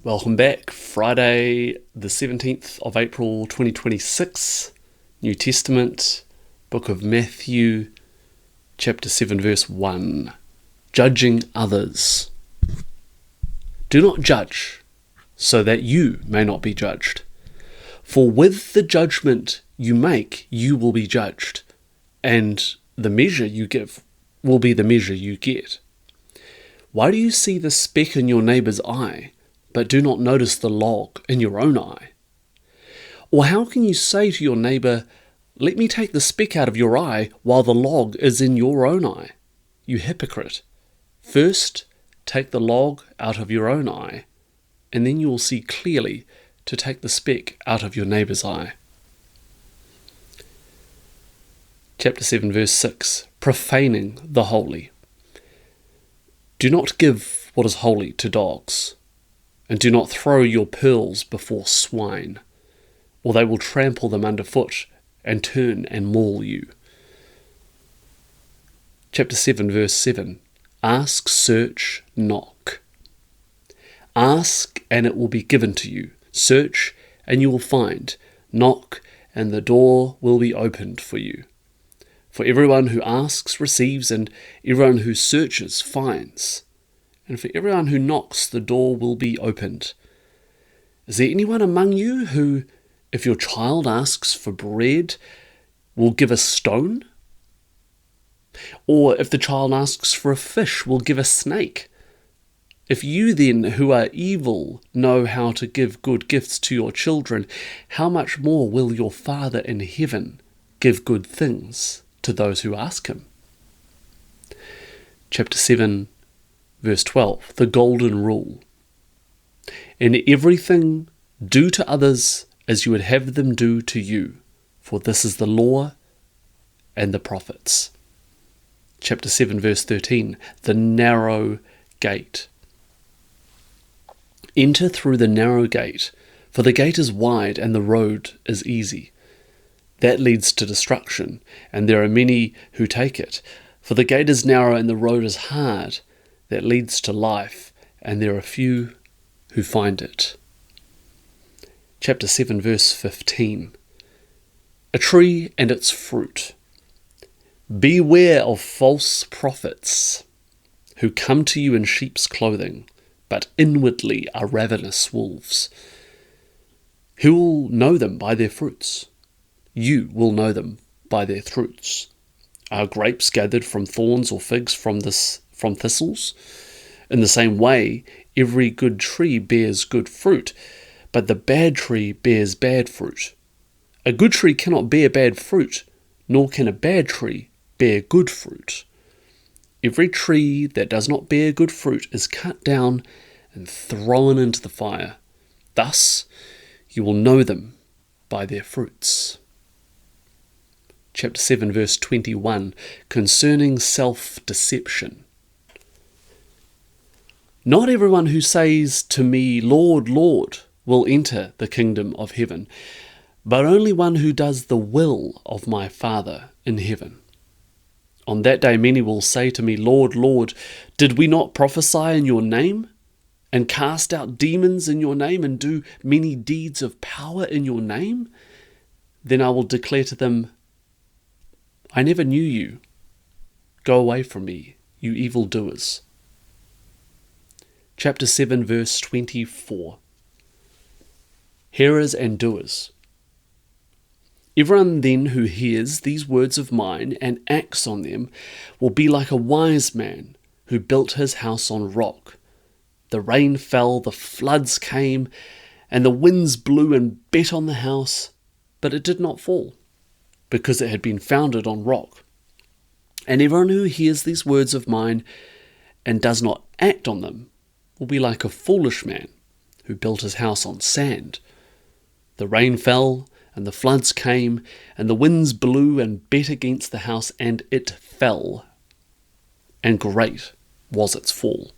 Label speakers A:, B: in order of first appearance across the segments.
A: Welcome back. Friday, the 17th of April 2026, New Testament, Book of Matthew, chapter 7, verse 1. Judging others. Do not judge, so that you may not be judged. For with the judgment you make, you will be judged, and the measure you give will be the measure you get. Why do you see the speck in your neighbour's eye, but do not notice the log in your own eye? Or how can you say to your neighbour, "Let me take the speck out of your eye," while the log is in your own eye? You hypocrite! First, take the log out of your own eye, and then you will see clearly to take the speck out of your neighbour's eye. Chapter 7, verse 6. Profaning the holy. Do not give what is holy to dogs, and do not throw your pearls before swine, or they will trample them underfoot and turn and maul you. Chapter 7, verse 7. Ask, search, knock. Ask, and it will be given to you. Search, and you will find. Knock, and the door will be opened for you. For everyone who asks receives, and everyone who searches finds. And for everyone who knocks, the door will be opened. Is there anyone among you who, if your child asks for bread, will give a stone? Or if the child asks for a fish, will give a snake? If you then, who are evil, know how to give good gifts to your children, how much more will your Father in heaven give good things to those who ask him? Chapter 7, verse 12, the golden rule. In everything, do to others as you would have them do to you, for this is the law and the prophets. Chapter 7, verse 13, the narrow gate. Enter through the narrow gate, for the gate is wide and the road is easy. That leads to destruction, and there are many who take it. For the gate is narrow and the road is hard. That leads to life, and there are few who find it. Chapter 7, verse 15. A tree and its fruit. Beware of false prophets, who come to you in sheep's clothing, but inwardly are ravenous wolves. Who will know them by their fruits? You will know them by their fruits. Are grapes gathered from thorns, or figs from thistles? In the same way, every good tree bears good fruit, but the bad tree bears bad fruit. A good tree cannot bear bad fruit, nor can a bad tree bear good fruit. Every tree that does not bear good fruit is cut down and thrown into the fire. Thus you will know them by their fruits. Chapter 7, verse 21, concerning self-deception. Not everyone who says to me, "Lord, Lord," will enter the kingdom of heaven, but only one who does the will of my Father in heaven. On that day many will say to me, "Lord, Lord, did we not prophesy in your name, and cast out demons in your name, and do many deeds of power in your name?" Then I will declare to them, "I never knew you. Go away from me, you evildoers." Chapter 7, verse 24. Hearers and doers. Everyone then who hears these words of mine and acts on them will be like a wise man who built his house on rock. The rain fell, the floods came, and the winds blew and beat on the house, but it did not fall, because it had been founded on rock. And everyone who hears these words of mine and does not act on them will be like a foolish man who built his house on sand. The rain fell, and the floods came, and the winds blew and beat against the house, and it fell, and great was its fall.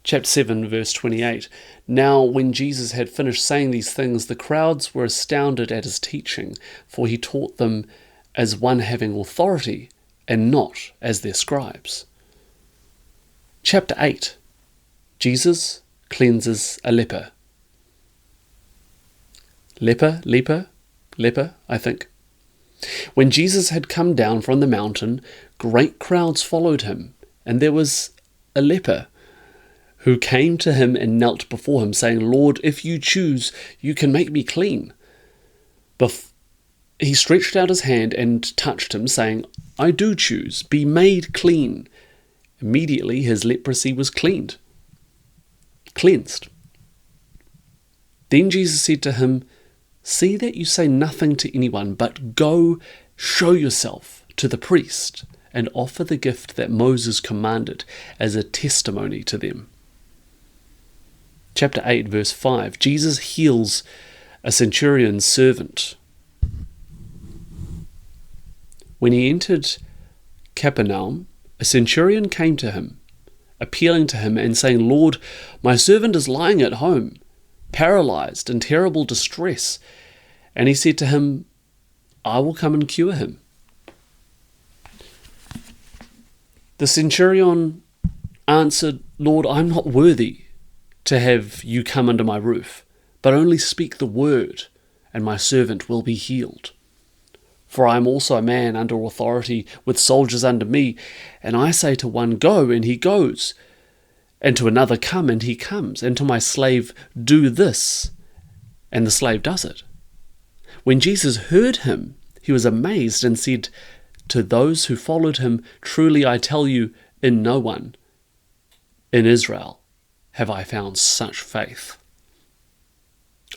A: Chapter 7, verse 28. Now when Jesus had finished saying these things, the crowds were astounded at his teaching, for he taught them as one having authority, and not as their scribes. Chapter 8. Jesus cleanses a leper. Leper, I think. When Jesus had come down from the mountain, great crowds followed him, and there was a leper who came to him and knelt before him, saying, "Lord, if you choose, you can make me clean." He stretched out his hand and touched him, saying, "I do choose, be made clean." Immediately his leprosy was cleansed. Then Jesus said to him, "See that you say nothing to anyone, but go show yourself to the priest and offer the gift that Moses commanded as a testimony to them." Chapter 8, verse 5. Jesus heals a centurion's servant. When he entered Capernaum, a centurion came to him, appealing to him and saying, "Lord, my servant is lying at home, paralyzed in terrible distress." And he said to him, "I will come and cure him." The centurion answered, "Lord, I'm not worthy to have you come under my roof, but only speak the word, and my servant will be healed. For I am also a man under authority, with soldiers under me, and I say to one, 'Go,' and he goes, and to another, 'Come,' and he comes, and to my slave, 'Do this,' and the slave does it." When Jesus heard him, he was amazed and said to those who followed him, "Truly I tell you, in no one in Israel have I found such faith.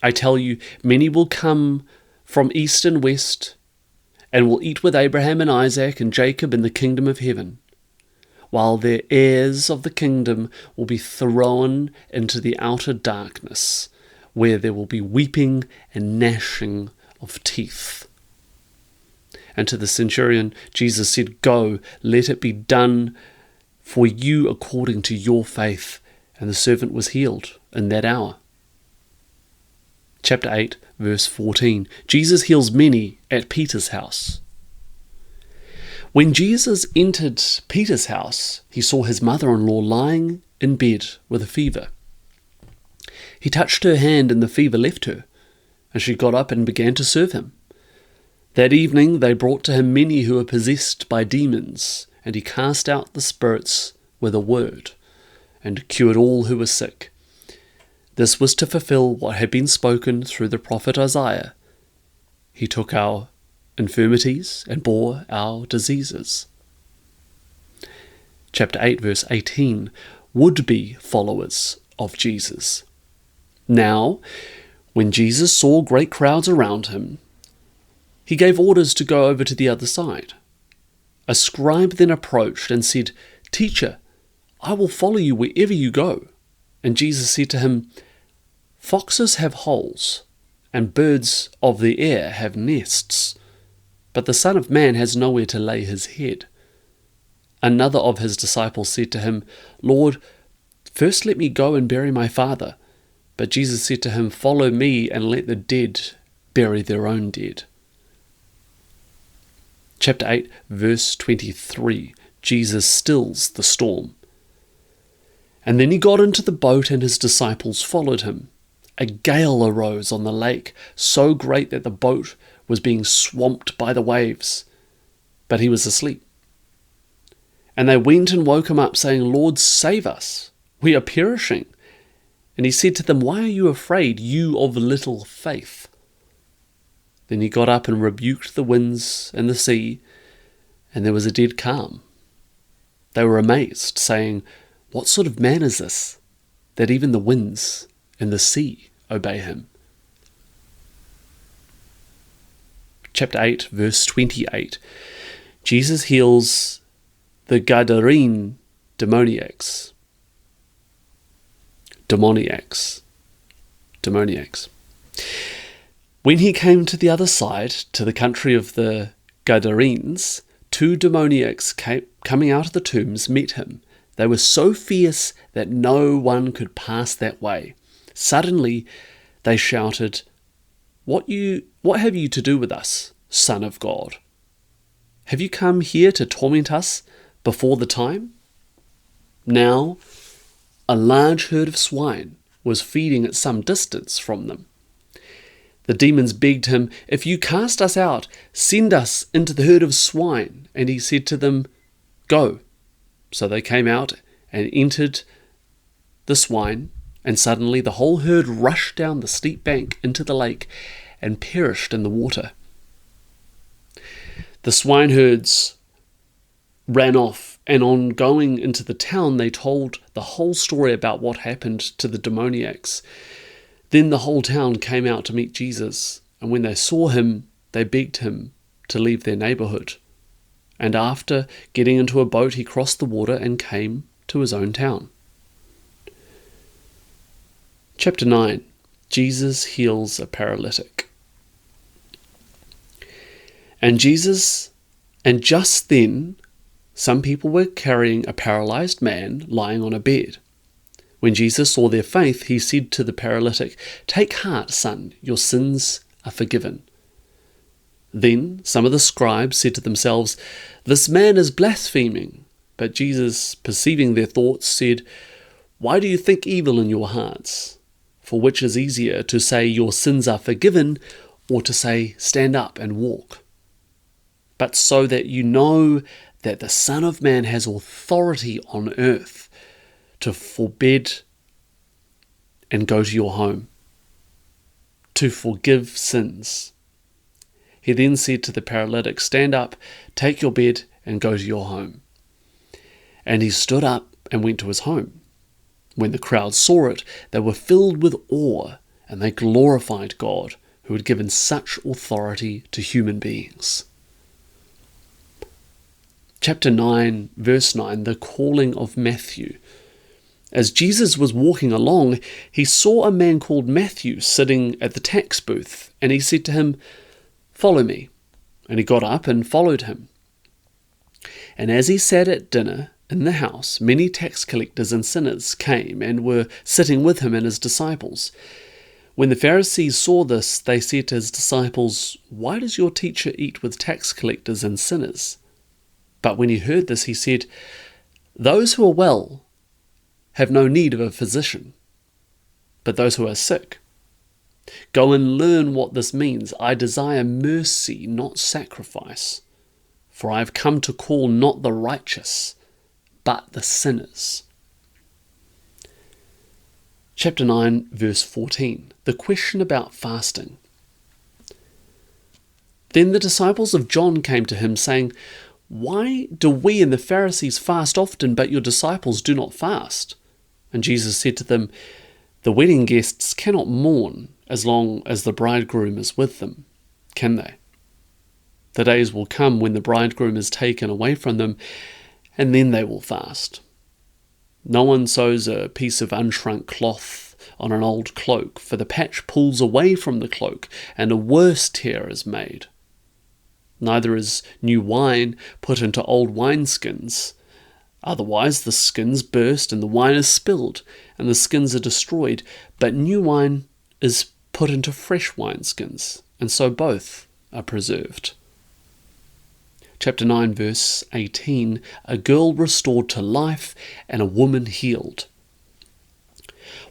A: I tell you, many will come from east and west, and will eat with Abraham and Isaac and Jacob in the kingdom of heaven, while the heirs of the kingdom will be thrown into the outer darkness, where there will be weeping and gnashing of teeth." And to the centurion, Jesus said, "Go, let it be done for you according to your faith." And the servant was healed in that hour. Chapter 8, verse 14. Jesus heals many at Peter's house. When Jesus entered Peter's house, he saw his mother-in-law lying in bed with a fever. He touched her hand, and the fever left her, and she got up and began to serve him. That evening they brought to him many who were possessed by demons, and he cast out the spirits with a word, and cured all who were sick. This was to fulfill what had been spoken through the prophet Isaiah. He took our infirmities and bore our diseases. Chapter 8, verse 18. Would-be followers of Jesus. Now, when Jesus saw great crowds around him, he gave orders to go over to the other side. A scribe then approached and said, "Teacher, I will follow you wherever you go." And Jesus said to him, "Foxes have holes, and birds of the air have nests, but the Son of Man has nowhere to lay his head." Another of his disciples said to him, "Lord, first let me go and bury my father." But Jesus said to him, "Follow me and let the dead bury their own dead." Chapter 8, verse 23. Jesus stills the storm. And then he got into the boat, and his disciples followed him. A gale arose on the lake, so great that the boat was being swamped by the waves. But he was asleep. And they went and woke him up, saying, "Lord, save us, we are perishing." And he said to them, "Why are you afraid, you of little faith?" Then he got up and rebuked the winds and the sea, and there was a dead calm. They were amazed, saying, "What sort of man is this, that even the winds and the sea obey him?" Chapter 8, verse 28. Jesus heals the Gadarene demoniacs. When he came to the other side, to the country of the Gadarenes, 2 demoniacs coming out of the tombs met him. They were so fierce that no one could pass that way. Suddenly they shouted, What have you to do with us, Son of God? Have you come here to torment us before the time?" Now, a large herd of swine was feeding at some distance from them. The demons begged him, "If you cast us out, send us into the herd of swine." And he said to them, "Go." So they came out and entered the swine, and suddenly the whole herd rushed down the steep bank into the lake and perished in the water. The swineherds ran off, and on going into the town, they told the whole story about what happened to the demoniacs. Then the whole town came out to meet Jesus, and when they saw him, they begged him to leave their neighborhood. And after getting into a boat, he crossed the water and came to his own town. Chapter 9. Jesus heals a paralytic. And just then, some people were carrying a paralyzed man lying on a bed. When Jesus saw their faith, he said to the paralytic, "Take heart, son, your sins are forgiven." Then some of the scribes said to themselves, "This man is blaspheming." But Jesus, perceiving their thoughts, said, "Why do you think evil in your hearts? For which is easier, to say your sins are forgiven, or to say stand up and walk? But so that you know that the Son of Man has authority on earth to forbid and go to your home, to forgive sins." He then said to the paralytic, "Stand up, take your bed, and go to your home." And he stood up and went to his home. When the crowd saw it, they were filled with awe, and they glorified God, who had given such authority to human beings. Chapter 9, verse 9, the calling of Matthew. As Jesus was walking along, he saw a man called Matthew sitting at the tax booth, and he said to him, "Follow me." And he got up and followed him. And as he sat at dinner in the house, many tax collectors and sinners came and were sitting with him and his disciples. When the Pharisees saw this, they said to his disciples, "Why does your teacher eat with tax collectors and sinners?" But when he heard this, he said, "Those who are well have no need of a physician, but those who are sick. Go and learn what this means. I desire mercy, not sacrifice, for I have come to call not the righteous, but the sinners." Chapter 9, verse 14, the question about fasting. Then the disciples of John came to him, saying, "Why do we and the Pharisees fast often, but your disciples do not fast?" And Jesus said to them, "The wedding guests cannot mourn as long as the bridegroom is with them, can they? The days will come when the bridegroom is taken away from them, and then they will fast. No one sews a piece of unshrunk cloth on an old cloak, for the patch pulls away from the cloak, and a worse tear is made. Neither is new wine put into old wineskins. Otherwise the skins burst, and the wine is spilled, and the skins are destroyed. But new wine is put into fresh wineskins, and so both are preserved." Chapter 9, verse 18, a girl restored to life and a woman healed.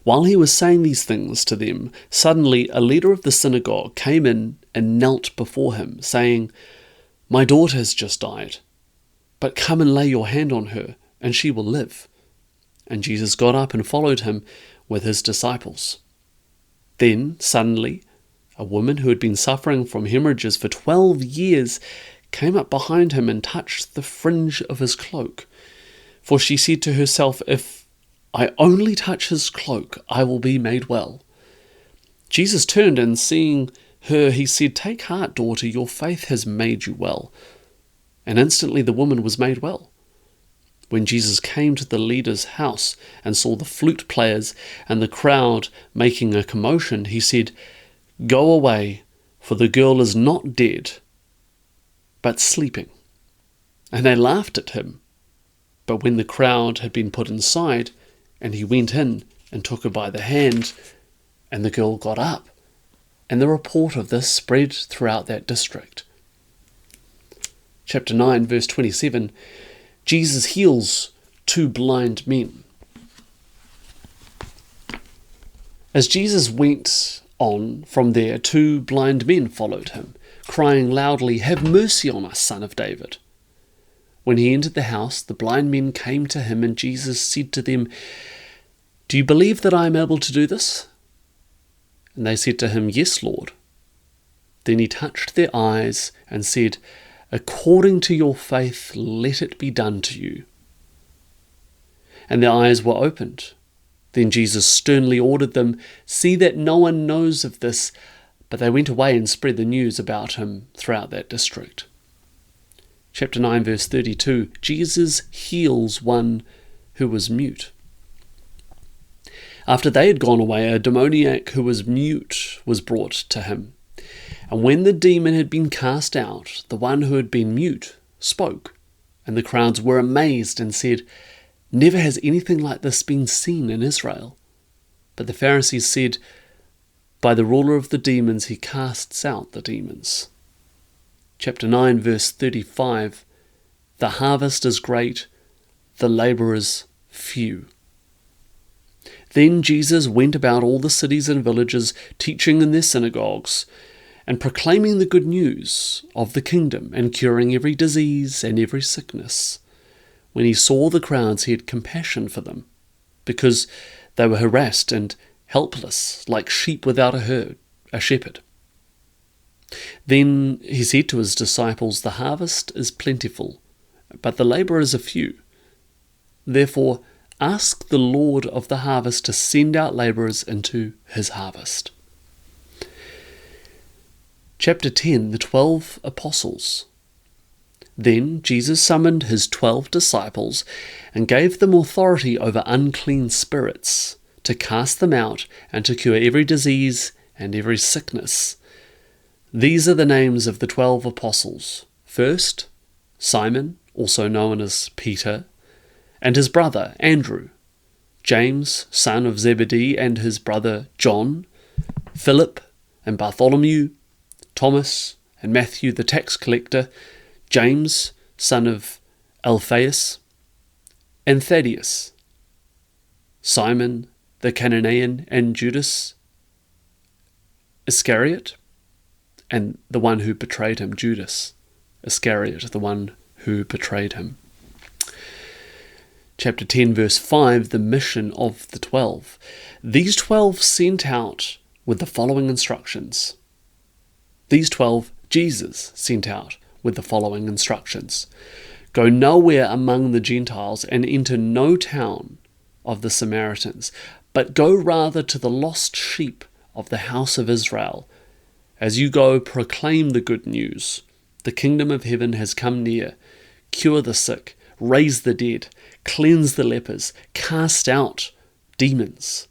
A: While he was saying these things to them, suddenly a leader of the synagogue came in and knelt before him, saying, "My daughter has just died, but come and lay your hand on her, and she will live." And Jesus got up and followed him with his disciples. Then, suddenly, a woman who had been suffering from hemorrhages for 12 years came up behind him and touched the fringe of his cloak. For she said to herself, "If I only touch his cloak, I will be made well." Jesus turned, and seeing her, he said, "Take heart, daughter, your faith has made you well." And instantly the woman was made well. When Jesus came to the leader's house and saw the flute players and the crowd making a commotion, he said, "Go away, for the girl is not dead, but sleeping." And they laughed at him. But when the crowd had been put inside, and he went in and took her by the hand, and the girl got up, and the report of this spread throughout that district. Chapter 9, verse 27, Jesus heals two blind men. As Jesus went on from there, two blind men followed him, crying loudly, "Have mercy on us, Son of David." When he entered the house, the blind men came to him, and Jesus said to them, "Do you believe that I am able to do this?" And they said to him, "Yes, Lord." Then he touched their eyes and said, "According to your faith, let it be done to you." And their eyes were opened. Then Jesus sternly ordered them, "See that no one knows of this." But they went away and spread the news about him throughout that district. Chapter 9, verse 32, Jesus heals one who was mute. After they had gone away, a demoniac who was mute was brought to him. And when the demon had been cast out, the one who had been mute spoke, and the crowds were amazed and said, "Never has anything like this been seen in Israel." But the Pharisees said, "By the ruler of the demons he casts out the demons." Chapter 9, verse 35, "The harvest is great, the labourers few." Then Jesus went about all the cities and villages, teaching in their synagogues, and proclaiming the good news of the kingdom, and curing every disease and every sickness. When he saw the crowds, he had compassion for them, because they were harassed and helpless, like sheep without a shepherd. Then he said to his disciples, "The harvest is plentiful, but the labourers are few. Therefore, ask the Lord of the harvest to send out labourers into his harvest." Chapter 10, the 12 Apostles. Then Jesus summoned his 12 disciples and gave them authority over unclean spirits, to cast them out and to cure every disease and every sickness. These are the names of the 12 apostles. First, Simon, also known as Peter, and his brother Andrew, James, son of Zebedee, and his brother John, Philip and Bartholomew, Thomas and Matthew the tax collector, James, son of Alphaeus, and Thaddeus, Simon the Canaanian, and Judas Iscariot, and the one who betrayed him, Judas Iscariot, the one who betrayed him. Chapter 10, verse 5, the mission of the 12. These 12 sent out with the following instructions. These 12 Jesus sent out with the following instructions. Go nowhere among the Gentiles and enter no town of the Samaritans, but go rather to the lost sheep of the house of Israel. As you go, proclaim the good news. The kingdom of heaven has come near. Cure the sick, raise the dead, cleanse the lepers, cast out demons.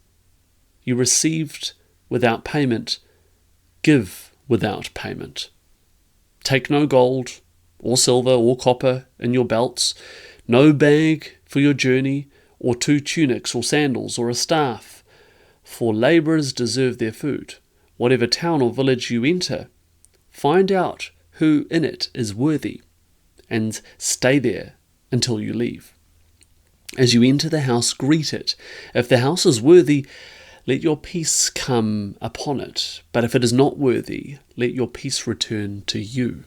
A: You received without payment, give without payment. Take no gold or silver or copper in your belts, no bag for your journey, or 2 tunics or sandals or a staff, for labourers deserve their food. Whatever town or village you enter, find out who in it is worthy, and stay there until you leave. As you enter the house, greet it. If the house is worthy, let your peace come upon it. But if it is not worthy, let your peace return to you.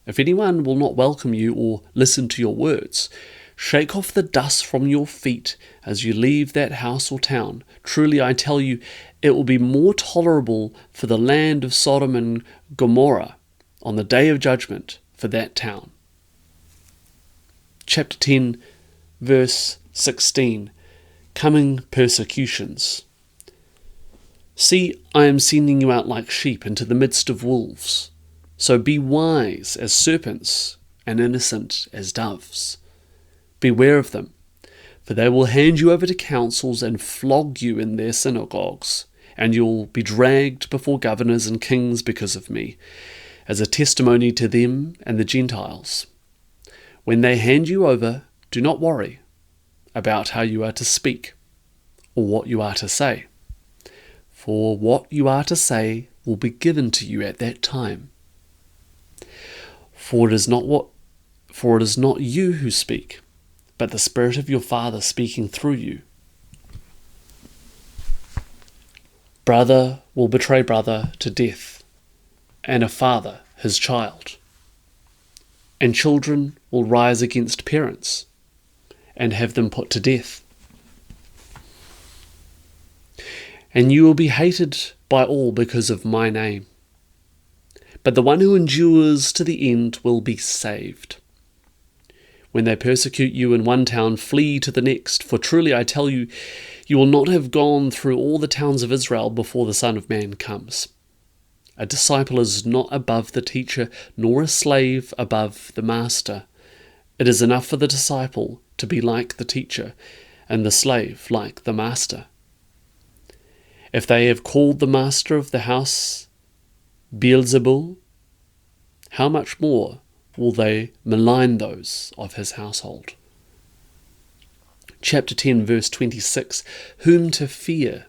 A: If anyone will not welcome you or listen to your words, shake off the dust from your feet as you leave that house or town. Truly I tell you, it will be more tolerable for the land of Sodom and Gomorrah on the day of judgment for that town. Chapter 10, verse 16. Coming persecutions. See, I am sending you out like sheep into the midst of wolves. So be wise as serpents and innocent as doves. Beware of them, for they will hand you over to councils and flog you in their synagogues, and you'll be dragged before governors and kings because of me, as a testimony to them and the Gentiles. When they hand you over, do not worry about how you are to speak or what you are to say, for what you are to say will be given to you at that time. For it is not you who speak, but the Spirit of your Father speaking through you. Brother will betray brother to death, and a father his child. And children will rise against parents, and have them put to death. And you will be hated by all because of my name. But the one who endures to the end will be saved. When they persecute you in one town, flee to the next, for truly I tell you, you will not have gone through all the towns of Israel before the Son of Man comes. A disciple is not above the teacher, nor a slave above the master. It is enough for the disciple to be like the teacher, and the slave like the master. If they have called the master of the house Beelzebul, how much more will they malign those of his household? Chapter 10, verse 26, whom to fear?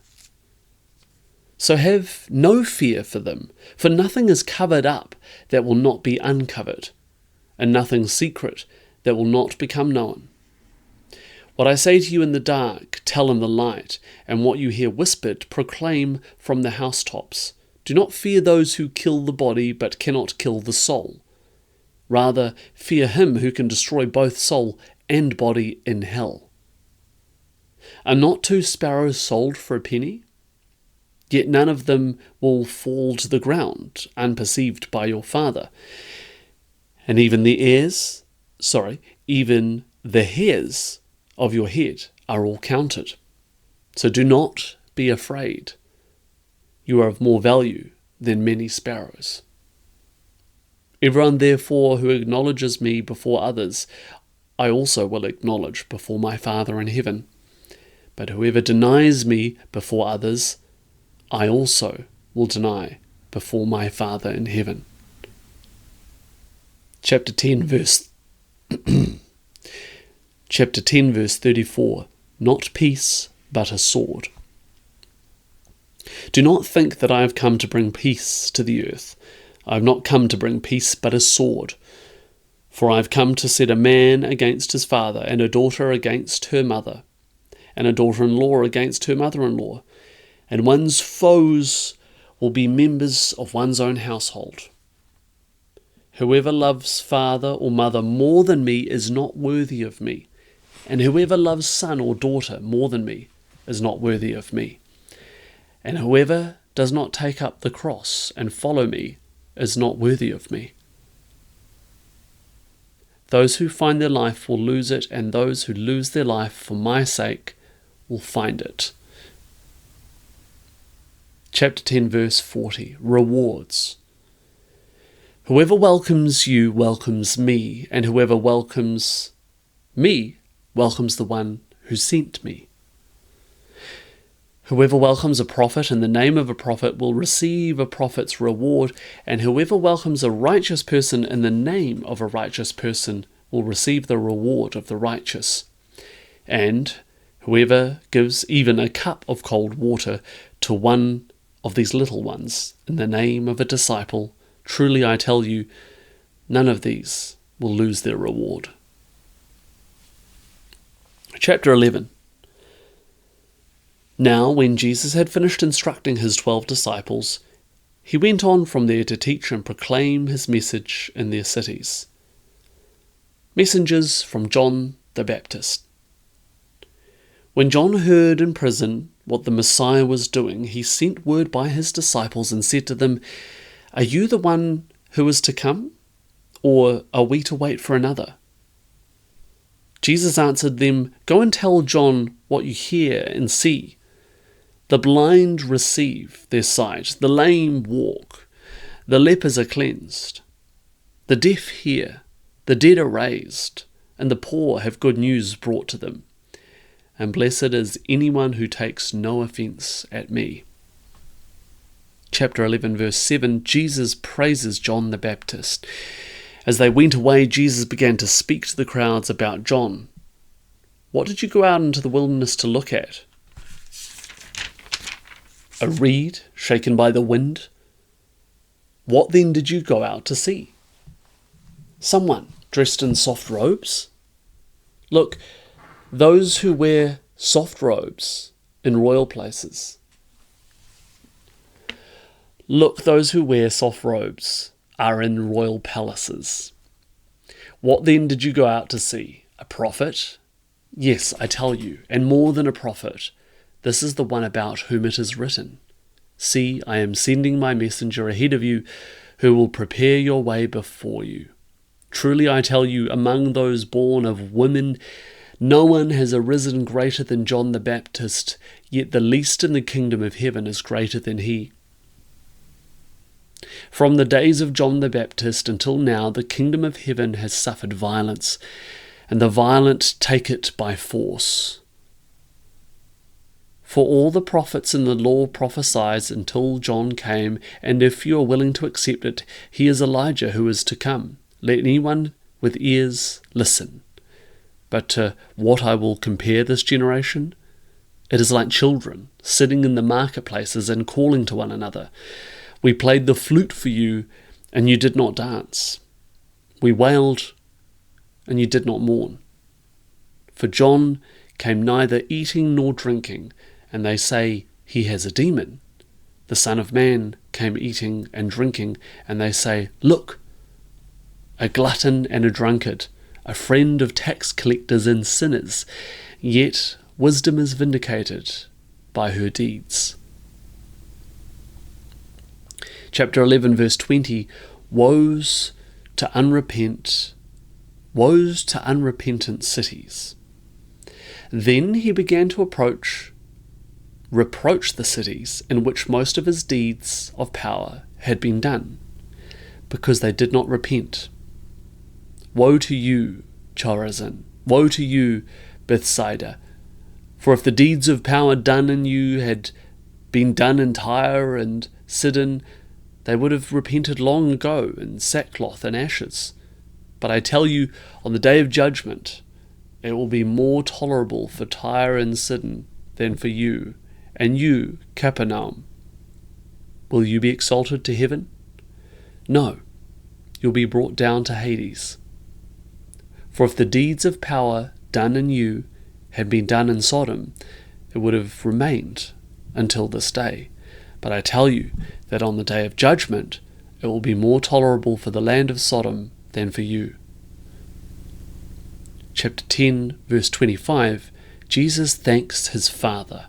A: So have no fear for them, for nothing is covered up that will not be uncovered, and nothing secret that will not become known. What I say to you in the dark, tell in the light, and what you hear whispered, proclaim from the housetops. Do not fear those who kill the body, but cannot kill the soul. Rather, fear him who can destroy both soul and body in hell. Are not 2 sparrows sold for a penny? Yet none of them will fall to the ground unperceived by your Father. And even the hairs of your head are all counted. So do not be afraid. You are of more value than many sparrows. Everyone, therefore, who acknowledges me before others, I also will acknowledge before my Father in heaven. But whoever denies me before others, I also will deny before my Father in heaven. Chapter 10, verse 34. Not peace, but a sword. Do not think that I have come to bring peace to the earth. I have not come to bring peace, but a sword. For I have come to set a man against his father, and a daughter against her mother, and a daughter-in-law against her mother-in-law, and one's foes will be members of one's own household. Whoever loves father or mother more than me is not worthy of me, and whoever loves son or daughter more than me is not worthy of me. And whoever does not take up the cross and follow me is not worthy of me. Those who find their life will lose it, and those who lose their life for my sake will find it. Chapter 10, verse 40. Rewards. Whoever welcomes you welcomes me, and whoever welcomes me welcomes the one who sent me. Whoever welcomes a prophet in the name of a prophet will receive a prophet's reward, and whoever welcomes a righteous person in the name of a righteous person will receive the reward of the righteous. And whoever gives even a cup of cold water to one of these little ones in the name of a disciple, truly I tell you, none of these will lose their reward. Chapter 11. Now, when Jesus had finished instructing his 12 disciples, he went on from there to teach and proclaim his message in their cities. Messengers from John the Baptist. When John heard in prison what the Messiah was doing, he sent word by his disciples and said to them, "Are you the one who is to come, or are we to wait for another?" Jesus answered them, "Go and tell John what you hear and see. The blind receive their sight, the lame walk, the lepers are cleansed, the deaf hear, the dead are raised, and the poor have good news brought to them. And blessed is anyone who takes no offence at me." Chapter 11, verse 7, Jesus praises John the Baptist. As they went away, Jesus began to speak to the crowds about John. "What did you go out into the wilderness to look at? A reed shaken by the wind? What then did you go out to see? Someone dressed in soft robes? Look, those who wear soft robes in royal places. Look, those who wear soft robes are in royal palaces. What then did you go out to see? A prophet? Yes, I tell you, and more than a prophet. This is the one about whom it is written. See, I am sending my messenger ahead of you, who will prepare your way before you. Truly I tell you, among those born of women, no one has arisen greater than John the Baptist, yet the least in the kingdom of heaven is greater than he. From the days of John the Baptist until now, the kingdom of heaven has suffered violence, and the violent take it by force. For all the prophets in the law prophesied until John came, and if you are willing to accept it, he is Elijah who is to come. Let anyone with ears listen. But to what I will compare this generation? It is like children sitting in the marketplaces and calling to one another. We played the flute for you, and you did not dance. We wailed, and you did not mourn. For John came neither eating nor drinking, and they say he has a demon. The Son of Man came eating and drinking, and they say, Look, a glutton and a drunkard, a friend of tax collectors and sinners. Yet wisdom is vindicated by her deeds. Chapter 11, verse 20, Woes to unrepentant cities. Then he began to reproach the cities in which most of his deeds of power had been done, because they did not repent. Woe to you, Chorazin! Woe to you, Bethsaida! For if the deeds of power done in you had been done in Tyre and Sidon, they would have repented long ago in sackcloth and ashes. But I tell you, on the day of judgment, it will be more tolerable for Tyre and Sidon than for you. And you, Capernaum, will you be exalted to heaven? No, you'll be brought down to Hades. For if the deeds of power done in you had been done in Sodom, it would have remained until this day. But I tell you that on the day of judgment, it will be more tolerable for the land of Sodom than for you. Chapter 10, verse 25, Jesus thanks his Father.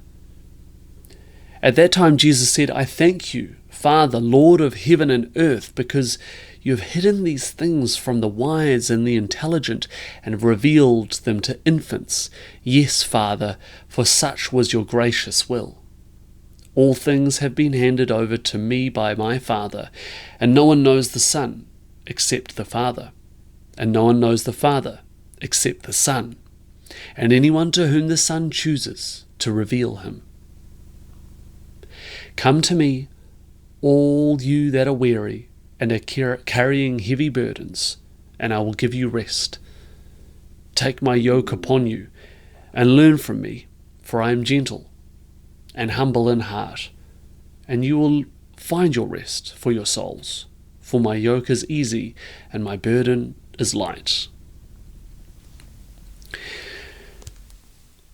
A: At that time Jesus said, I thank you, Father, Lord of heaven and earth, because you have hidden these things from the wise and the intelligent and have revealed them to infants. Yes, Father, for such was your gracious will. All things have been handed over to me by my Father, and no one knows the Son except the Father, and no one knows the Father except the Son, and anyone to whom the Son chooses to reveal him. Come to me, all you that are weary and are carrying heavy burdens, and I will give you rest. Take my yoke upon you, and learn from me, for I am gentle and humble in heart, and you will find your rest for your souls. For my yoke is easy, and my burden is light.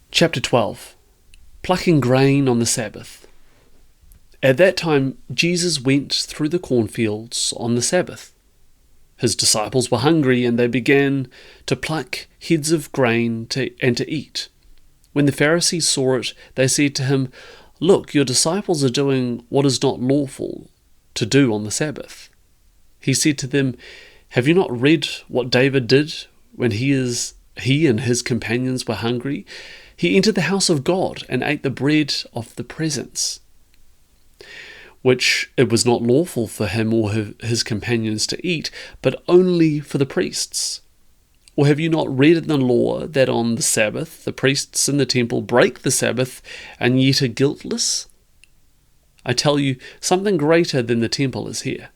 A: Chapter 12. Plucking grain on the Sabbath. At that time Jesus went through the cornfields on the Sabbath. His disciples were hungry, and they began to pluck heads of grain and to eat. When the Pharisees saw it, they said to him, Look, your disciples are doing what is not lawful to do on the Sabbath. He said to them, Have you not read what David did when he and his companions were hungry? He entered the house of God and ate the bread of the presence, which it was not lawful for him or his companions to eat, but only for the priests. Or have you not read in the law that on the Sabbath the priests in the temple break the Sabbath and yet are guiltless? I tell you, something greater than the temple is here.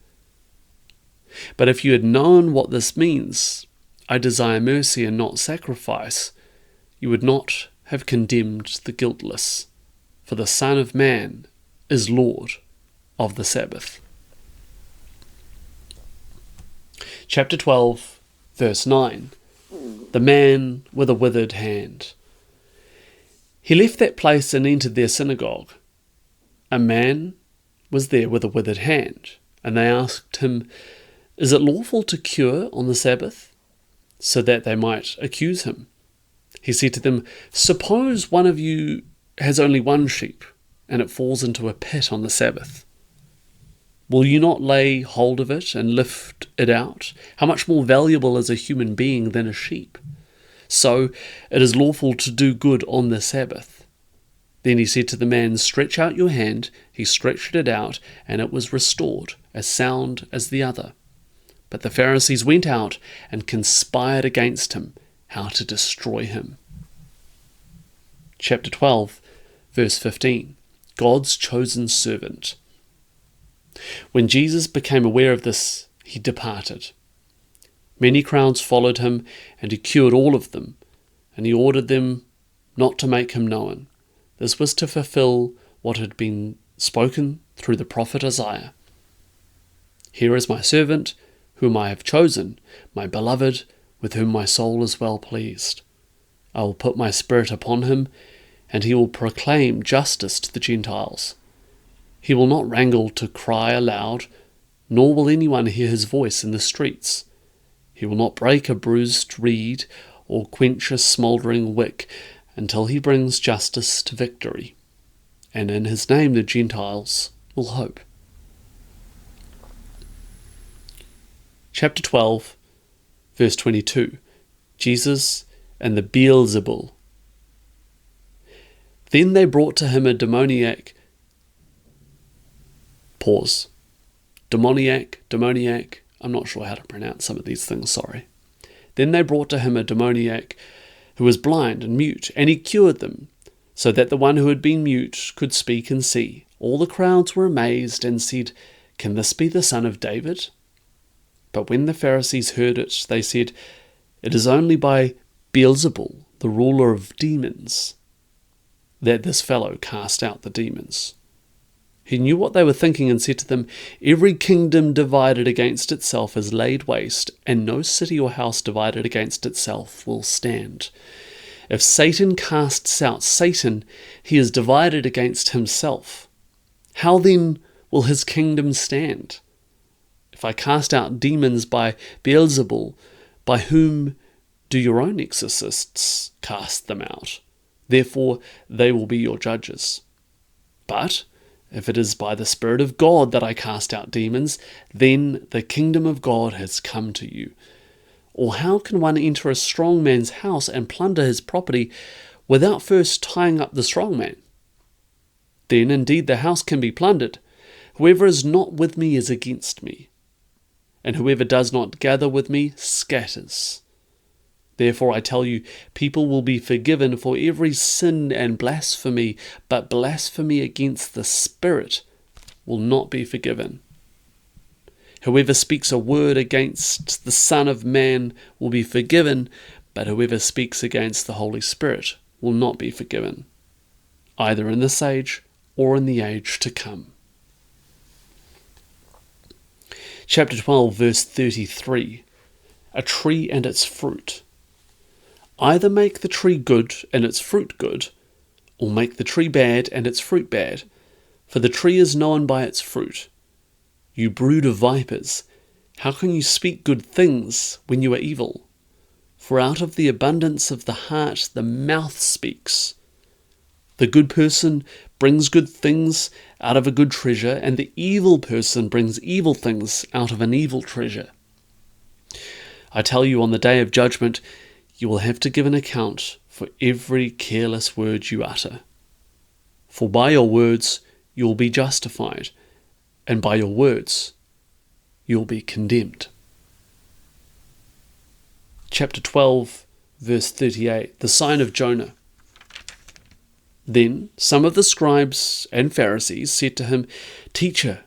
A: But if you had known what this means, I desire mercy and not sacrifice, you would not have condemned the guiltless, for the Son of Man is Lord of the Sabbath. Chapter 12, verse 9. The man with a withered hand. He left that place and entered their synagogue. A man was there with a withered hand, and they asked him, "Is it lawful to cure on the Sabbath?" So that they might accuse him. He said to them, "Suppose one of you has only one sheep, and it falls into a pit on the Sabbath. Will you not lay hold of it and lift it out? How much more valuable is a human being than a sheep? So it is lawful to do good on the Sabbath." Then he said to the man, "Stretch out your hand." He stretched it out, and it was restored, as sound as the other. But the Pharisees went out and conspired against him, how to destroy him. Chapter 12, verse 15. God's chosen servant. When Jesus became aware of this, he departed. Many crowds followed him, and he cured all of them, and he ordered them not to make him known. This was to fulfill what had been spoken through the prophet Isaiah. "Here is my servant, whom I have chosen, my beloved, with whom my soul is well pleased. I will put my spirit upon him, and he will proclaim justice to the Gentiles. He will not wrangle to cry aloud, nor will anyone hear his voice in the streets. He will not break a bruised reed or quench a smouldering wick until he brings justice to victory. And in his name the Gentiles will hope." Chapter 12, verse 22. Jesus and the Beelzebul. Then they brought to him a demoniac. Pause. Demoniac. I'm not sure how to pronounce some of these things, sorry. Then they brought to him a demoniac who was blind and mute, and he cured them, so that the one who had been mute could speak and see. All the crowds were amazed and said, "Can this be the son of David?" But when the Pharisees heard it, they said, "It is only by Beelzebul, the ruler of demons, that this fellow cast out the demons." He knew what they were thinking and said to them, "Every kingdom divided against itself is laid waste, and no city or house divided against itself will stand. If Satan casts out Satan, he is divided against himself. How then will his kingdom stand? If I cast out demons by Beelzebul, by whom do your own exorcists cast them out? Therefore they will be your judges. But if it is by the Spirit of God that I cast out demons, then the kingdom of God has come to you. Or how can one enter a strong man's house and plunder his property without first tying up the strong man? Then indeed the house can be plundered. Whoever is not with me is against me, and whoever does not gather with me scatters. Therefore I tell you, people will be forgiven for every sin and blasphemy, but blasphemy against the Spirit will not be forgiven. Whoever speaks a word against the Son of Man will be forgiven, but whoever speaks against the Holy Spirit will not be forgiven, either in this age or in the age to come. Chapter 12, verse 33. A tree and its fruit. Either make the tree good and its fruit good, or make the tree bad and its fruit bad, for the tree is known by its fruit. You brood of vipers, how can you speak good things when you are evil? For out of the abundance of the heart the mouth speaks. The good person brings good things out of a good treasure, and the evil person brings evil things out of an evil treasure. I tell you, on the day of judgment, you will have to give an account for every careless word you utter. For by your words you will be justified, and by your words you will be condemned. Chapter 12, verse 38. The sign of Jonah. Then some of the scribes and Pharisees said to him, "Teacher,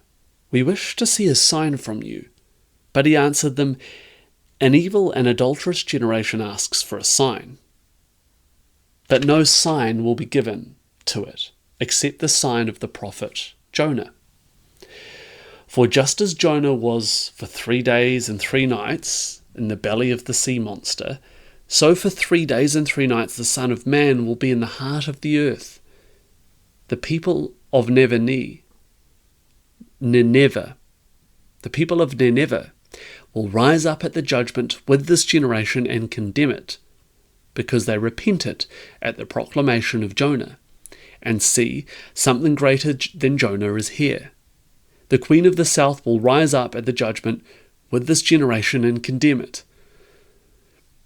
A: we wish to see a sign from you." But he answered them, "An evil and adulterous generation asks for a sign, but no sign will be given to it, except the sign of the prophet Jonah. For just as Jonah was for 3 days and 3 nights in the belly of the sea monster, So for 3 days and 3 nights the Son of Man will be in the heart of the earth. The people of Nineveh, the people of Nineveh will rise up at the judgment with this generation and condemn it, because they repented at the proclamation of Jonah. And see, something greater than Jonah is here. The queen of the south will rise up at the judgment with this generation and condemn it,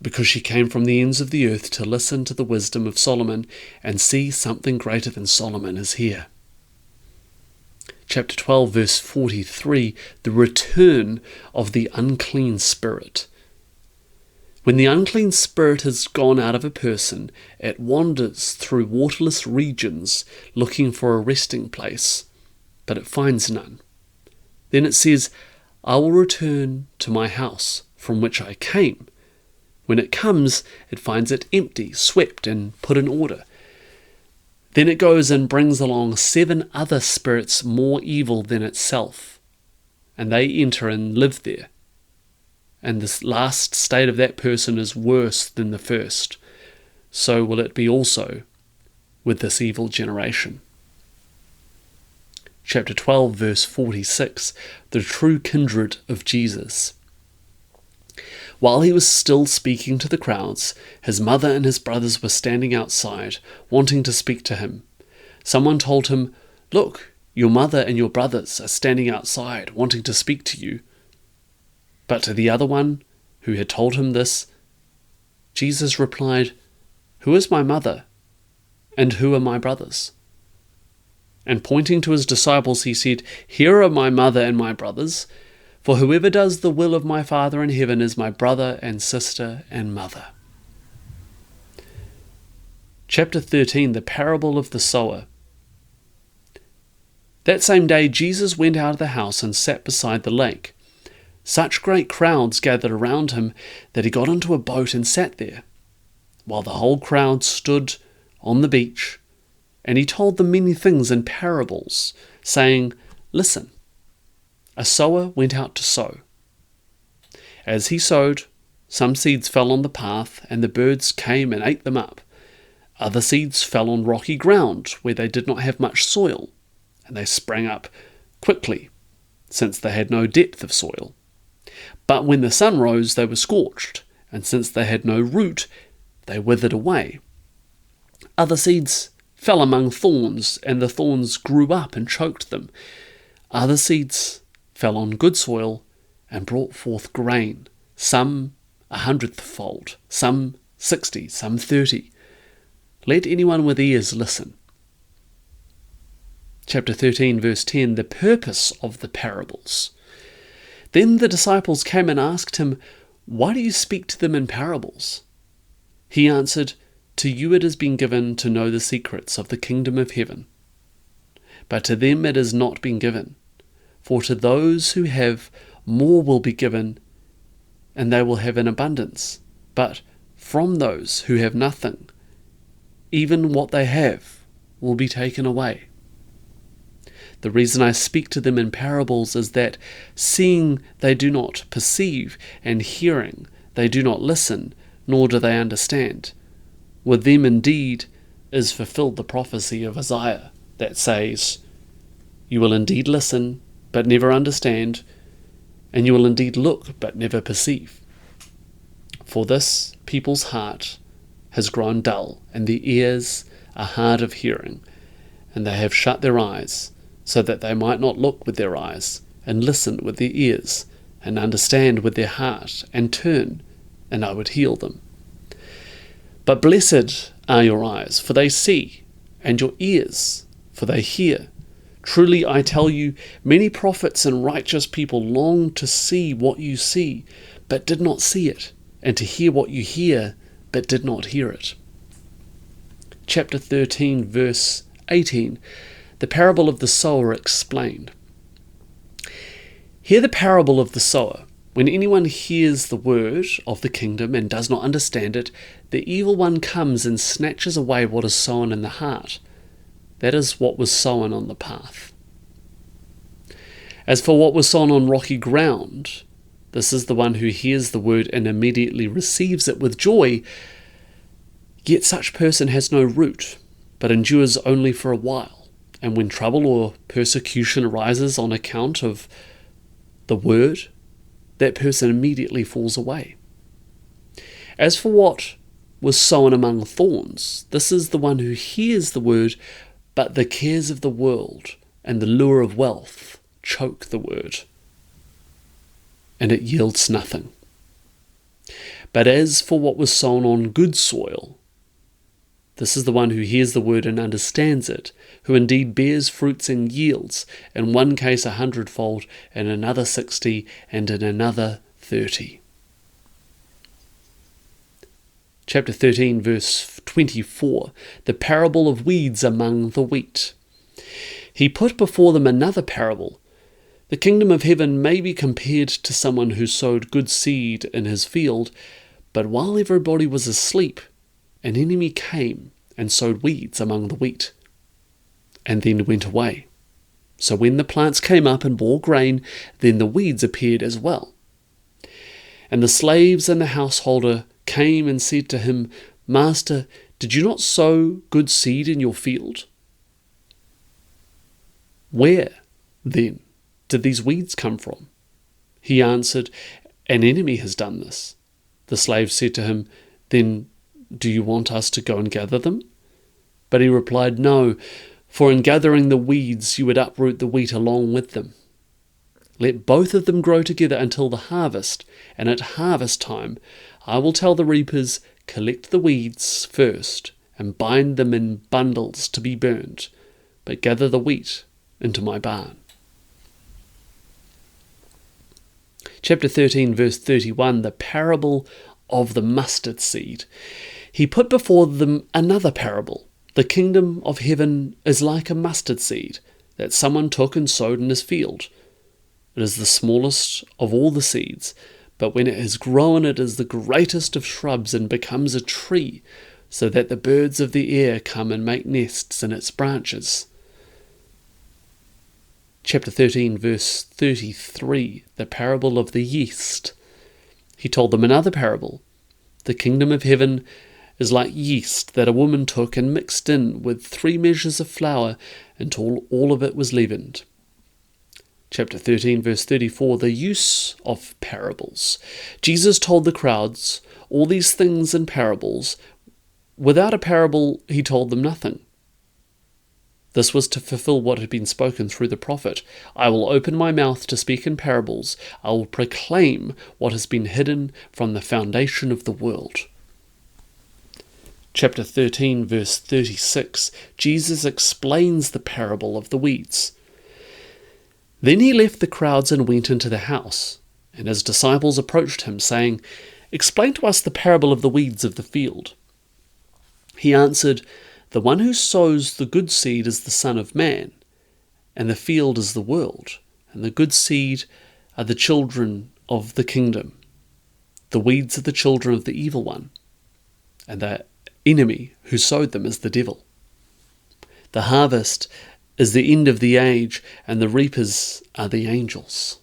A: because she came from the ends of the earth to listen to the wisdom of Solomon, and see, something greater than Solomon is here. Chapter 12, verse 43, the return of the unclean spirit. When the unclean spirit has gone out of a person, it wanders through waterless regions looking for a resting place, but it finds none. Then it says, I will return to my house from which I came. When it comes, it finds it empty, swept, and put in order. Then it goes and brings along 7 other spirits more evil than itself, and they enter and live there. And this last state of that person is worse than the first. So will it be also with this evil generation. Chapter 12, verse 46, the true kindred of Jesus. While he was still speaking to the crowds, his mother and his brothers were standing outside, wanting to speak to him. Someone told him, Look, your mother and your brothers are standing outside, wanting to speak to you. But to the other one, who had told him this, Jesus replied, Who is my mother, and who are my brothers? And pointing to his disciples, he said, Here are my mother and my brothers. For whoever does the will of my Father in heaven is my brother and sister and mother. Chapter 13, the parable of the sower. That same day Jesus went out of the house and sat beside the lake. Such great crowds gathered around him that he got into a boat and sat there, while the whole crowd stood on the beach, and he told them many things in parables, saying, Listen. A sower went out to sow. As he sowed, some seeds fell on the path, and the birds came and ate them up. Other seeds fell on rocky ground, where they did not have much soil, and they sprang up quickly, since they had no depth of soil. But when the sun rose, they were scorched, and since they had no root, they withered away. Other seeds fell among thorns, and the thorns grew up and choked them. Other seeds fell on good soil and brought forth grain, some 100-fold, some 60, some 30. Let anyone with ears listen. Chapter 13, verse 10, the purpose of the parables. Then the disciples came and asked him, Why do you speak to them in parables? He answered, To you it has been given to know the secrets of the kingdom of heaven, but to them it has not been given. For to those who have, more will be given, and they will have in abundance. But from those who have nothing, even what they have will be taken away. The reason I speak to them in parables is that, seeing they do not perceive, and hearing they do not listen, nor do they understand. With them indeed is fulfilled the prophecy of Isaiah that says, You will indeed listen, but never understand, and you will indeed look, but never perceive. For this people's heart has grown dull, and their ears are hard of hearing, and they have shut their eyes, so that they might not look with their eyes, and listen with their ears, and understand with their heart, and turn, and I would heal them. But blessed are your eyes, for they see, and your ears, for they hear. Truly I tell you, many prophets and righteous people longed to see what you see, but did not see it, and to hear what you hear, but did not hear it. Chapter 13, verse 18, the parable of the sower explained. Hear the parable of the sower. When anyone hears the word of the kingdom and does not understand it, the evil one comes and snatches away what is sown in the heart. That is what was sown on the path. As for what was sown on rocky ground, This is the one who hears the word and immediately receives it with joy. Yet such person has no root, but endures only for a while. And when trouble or persecution arises on account of the word, that person immediately falls away. As for what was sown among thorns, this is the one who hears the word, but the cares of the world and the lure of wealth choke the word, and it yields nothing. But as for what was sown on good soil, this is the one who hears the word and understands it, who indeed bears fruits and yields, in one case 100-fold, in another 60, and in another 30. Chapter 13, verse 24, the parable of weeds among the wheat. He put before them another parable. The kingdom of heaven may be compared to someone who sowed good seed in his field, but while everybody was asleep, an enemy came and sowed weeds among the wheat, and then went away. So when the plants came up and bore grain, then the weeds appeared as well. And the slaves and the householder came and said to him, Master, did you not sow good seed in your field? Where, then, did these weeds come from? He answered, An enemy has done this. The slave said to him, Then do you want us to go and gather them? But he replied, No, for in gathering the weeds you would uproot the wheat along with them. Let both of them grow together until the harvest, and at harvest time I will tell the reapers, Collect the weeds first, and bind them in bundles to be burned, but gather the wheat into my barn. Chapter 13, verse 31, the parable of the mustard seed. He put before them another parable. The kingdom of heaven is like a mustard seed that someone took and sowed in his field. It is the smallest of all the seeds, but when it has grown it is the greatest of shrubs and becomes a tree, so that the birds of the air come and make nests in its branches. Chapter 13, verse 33, the parable of the yeast. He told them another parable. The kingdom of heaven is like yeast that a woman took and mixed in with 3 measures of flour until all of it was leavened. Chapter 13, verse 34, the use of parables. Jesus told the crowds all these things in parables. Without a parable, he told them nothing. This was to fulfill what had been spoken through the prophet. I will open my mouth to speak in parables. I will proclaim what has been hidden from the foundation of the world. Chapter 13, verse 36, Jesus explains the parable of the weeds. Then he left the crowds and went into the house, and his disciples approached him, saying, Explain to us the parable of the weeds of the field. He answered, The one who sows the good seed is the Son of Man, and the field is the world, and the good seed are the children of the kingdom. The weeds are the children of the evil one, and the enemy who sowed them is the devil. The harvest is the end of the age, and the reapers are the angels.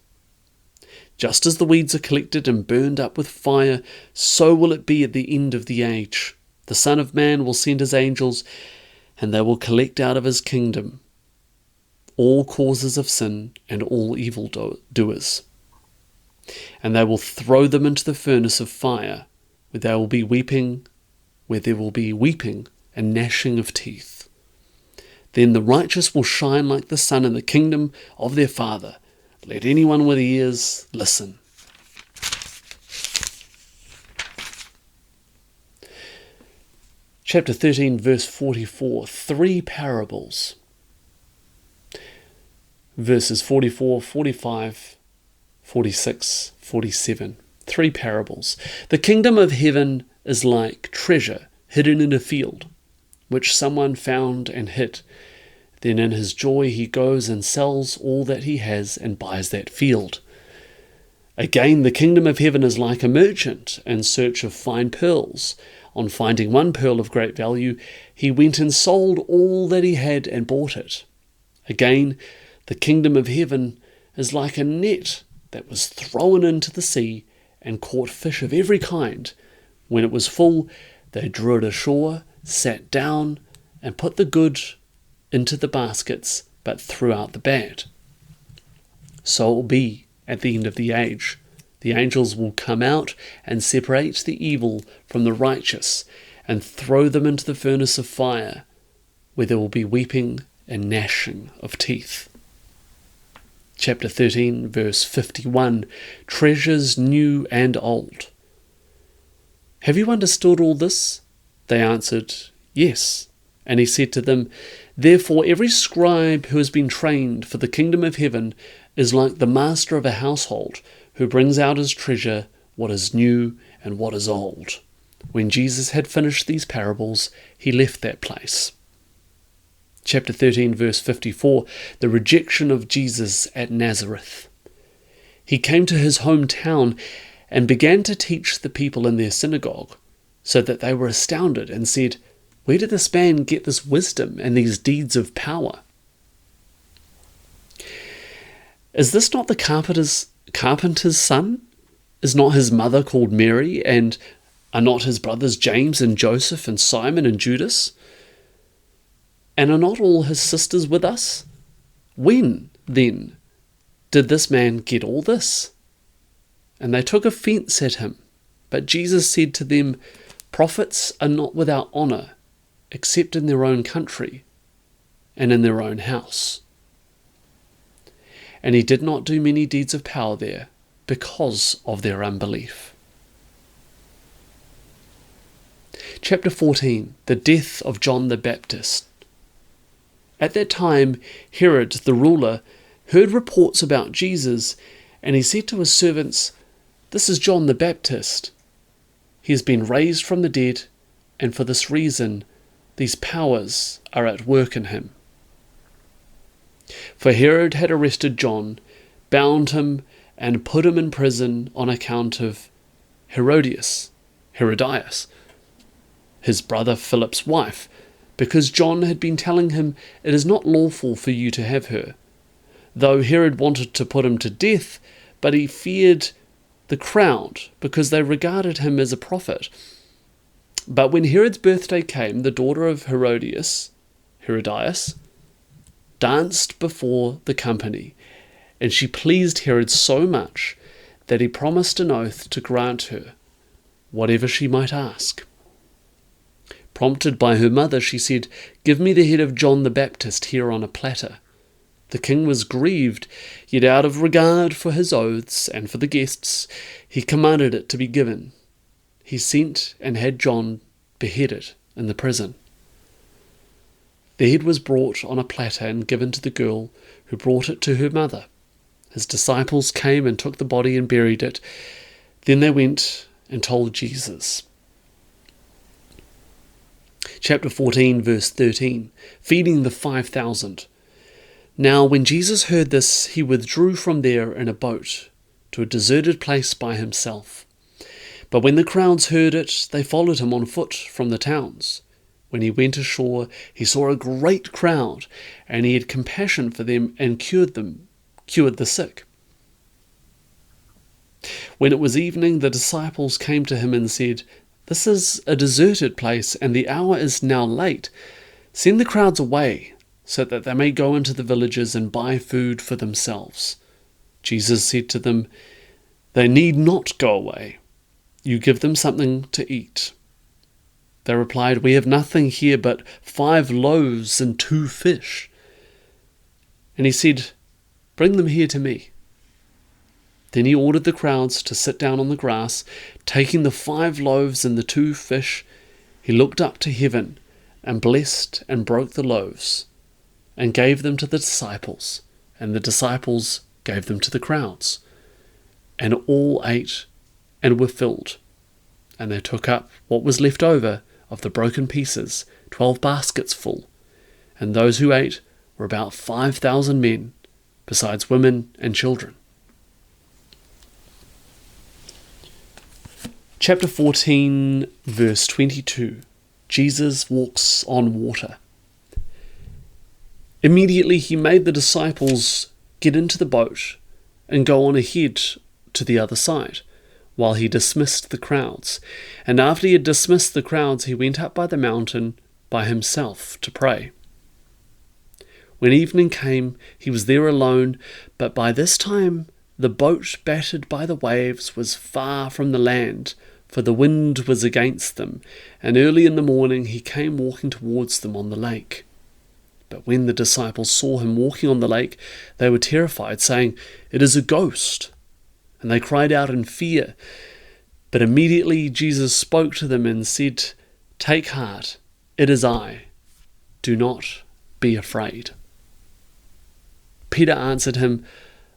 A: Just as the weeds are collected and burned up with fire, so will it be at the end of the age. The Son of Man will send his angels, and they will collect out of his kingdom all causes of sin and all evil doers. And they will throw them into the furnace of fire, where there will be weeping and gnashing of teeth. Then the righteous will shine like the sun in the kingdom of their Father. Let anyone with ears listen. Chapter 13, verse 44, 3 parables. Verses 44, 45, 46, 47. 3 parables. The kingdom of heaven is like treasure hidden in a field, which someone found and hid. Then in his joy he goes and sells all that he has and buys that field. Again, the kingdom of heaven is like a merchant in search of fine pearls. On finding one pearl of great value, he went and sold all that he had and bought it. Again, the kingdom of heaven is like a net that was thrown into the sea and caught fish of every kind. When it was full, they drew it ashore, sat down, and put the good into the baskets, but threw out the bad. So it will be at the end of the age. The angels will come out and separate the evil from the righteous and throw them into the furnace of fire, where there will be weeping and gnashing of teeth. Chapter 13, verse 51, treasures new and old. Have you understood all this? They answered, Yes. And he said to them, Therefore every scribe who has been trained for the kingdom of heaven is like the master of a household, who brings out his treasure, what is new and what is old. When Jesus had finished these parables, he left that place. Chapter 13, verse 54, the rejection of Jesus at Nazareth. He came to his hometown and began to teach the people in their synagogue, so that they were astounded and said, Where did this man get this wisdom and these deeds of power? Is this not the carpenter's son? Is not his mother called Mary, and are not his brothers James and Joseph and Simon and Judas? And are not all his sisters with us? When, then, did this man get all this? And they took offence at him. But Jesus said to them, Prophets are not without honour, except in their own country and in their own house. And he did not do many deeds of power there, because of their unbelief. Chapter 14, the death of John the Baptist. At that time, Herod the ruler heard reports about Jesus, and he said to his servants, This is John the Baptist. He has been raised from the dead, and for this reason these powers are at work in him. For Herod had arrested John, bound him, and put him in prison on account of Herodias, his brother Philip's wife, because John had been telling him, It is not lawful for you to have her. Though Herod wanted to put him to death, but he feared the crowd, because they regarded him as a prophet. But when Herod's birthday came, the daughter of Herodias, danced before the company, and she pleased Herod so much that he promised an oath to grant her whatever she might ask. Prompted by her mother, she said, Give me the head of John the Baptist here on a platter. The king was grieved, yet out of regard for his oaths and for the guests, he commanded it to be given. He sent and had John beheaded in the prison. The head was brought on a platter and given to the girl, who brought it to her mother. His disciples came and took the body and buried it. Then they went and told Jesus. Chapter 14, verse 13, feeding the 5,000. Now when Jesus heard this, he withdrew from there in a boat to a deserted place by himself. But when the crowds heard it, they followed him on foot from the towns. When he went ashore, he saw a great crowd, and he had compassion for them and cured the sick. When it was evening, the disciples came to him and said, This is a deserted place, and the hour is now late. Send the crowds away, so that they may go into the villages and buy food for themselves. Jesus said to them, They need not go away. You give them something to eat. They replied, We have nothing here but 5 loaves and 2 fish. And he said, Bring them here to me. Then he ordered the crowds to sit down on the grass. Taking the 5 loaves and the 2 fish, he looked up to heaven and blessed and broke the loaves and gave them to the disciples, and the disciples gave them to the crowds. And all ate and were filled. And they took up what was left over of the broken pieces, 12 baskets full. And those who ate were about 5,000 men, besides women and children. Chapter 14, verse 22. Jesus walks on water. Immediately he made the disciples get into the boat and go on ahead to the other side, while he dismissed the crowds. And after he had dismissed the crowds, he went up by the mountain by himself to pray. When evening came, he was there alone, but by this time the boat, battered by the waves, was far from the land, for the wind was against them, and early in the morning he came walking towards them on the lake. But when the disciples saw him walking on the lake, they were terrified, saying, "It is a ghost." And they cried out in fear. But immediately Jesus spoke to them and said, "Take heart, it is I. Do not be afraid." Peter answered him,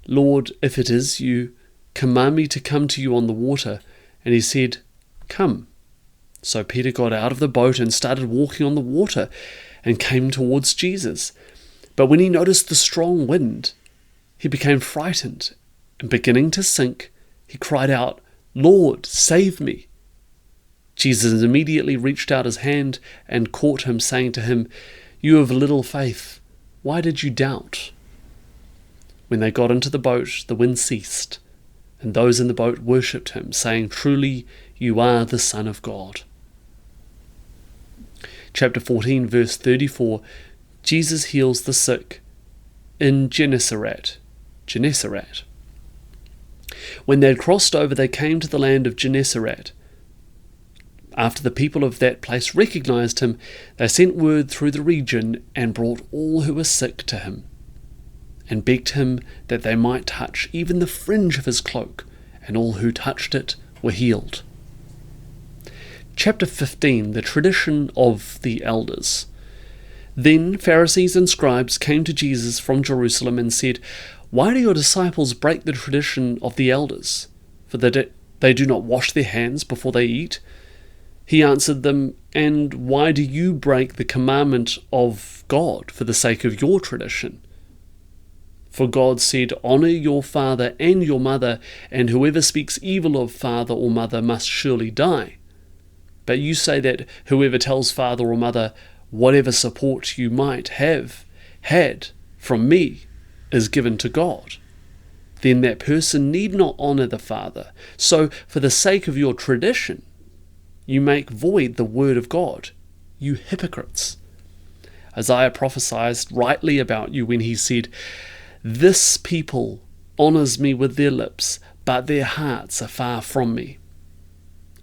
A: "Lord, if it is you, command me to come to you on the water." And he said, "Come." So Peter got out of the boat and started walking on the water and came towards Jesus. But when he noticed the strong wind, he became frightened, and beginning to sink, he cried out, "Lord, save me." Jesus immediately reached out his hand and caught him, saying to him, "You of little faith, why did you doubt?" When they got into the boat, the wind ceased, and those in the boat worshipped him, saying, "Truly, you are the Son of God." Chapter 14, verse 34, Jesus heals the sick in Gennesaret. When they had crossed over, they came to the land of Gennesaret. After the people of that place recognized him, they sent word through the region and brought all who were sick to him, and begged him that they might touch even the fringe of his cloak, and all who touched it were healed. Chapter 15, the tradition of the elders. Then Pharisees and scribes came to Jesus from Jerusalem and said, "Why do your disciples break the tradition of the elders? For they do not wash their hands before they eat." He answered them, "And why do you break the commandment of God for the sake of your tradition? For God said, 'Honor your father and your mother, and whoever speaks evil of father or mother must surely die.' But you say that whoever tells father or mother, 'Whatever support you might have had from me is given to God,' then that person need not honor the father. So, for the sake of your tradition, you make void the word of God, you hypocrites. Isaiah prophesied rightly about you when he said, 'This people honors me with their lips, but their hearts are far from me.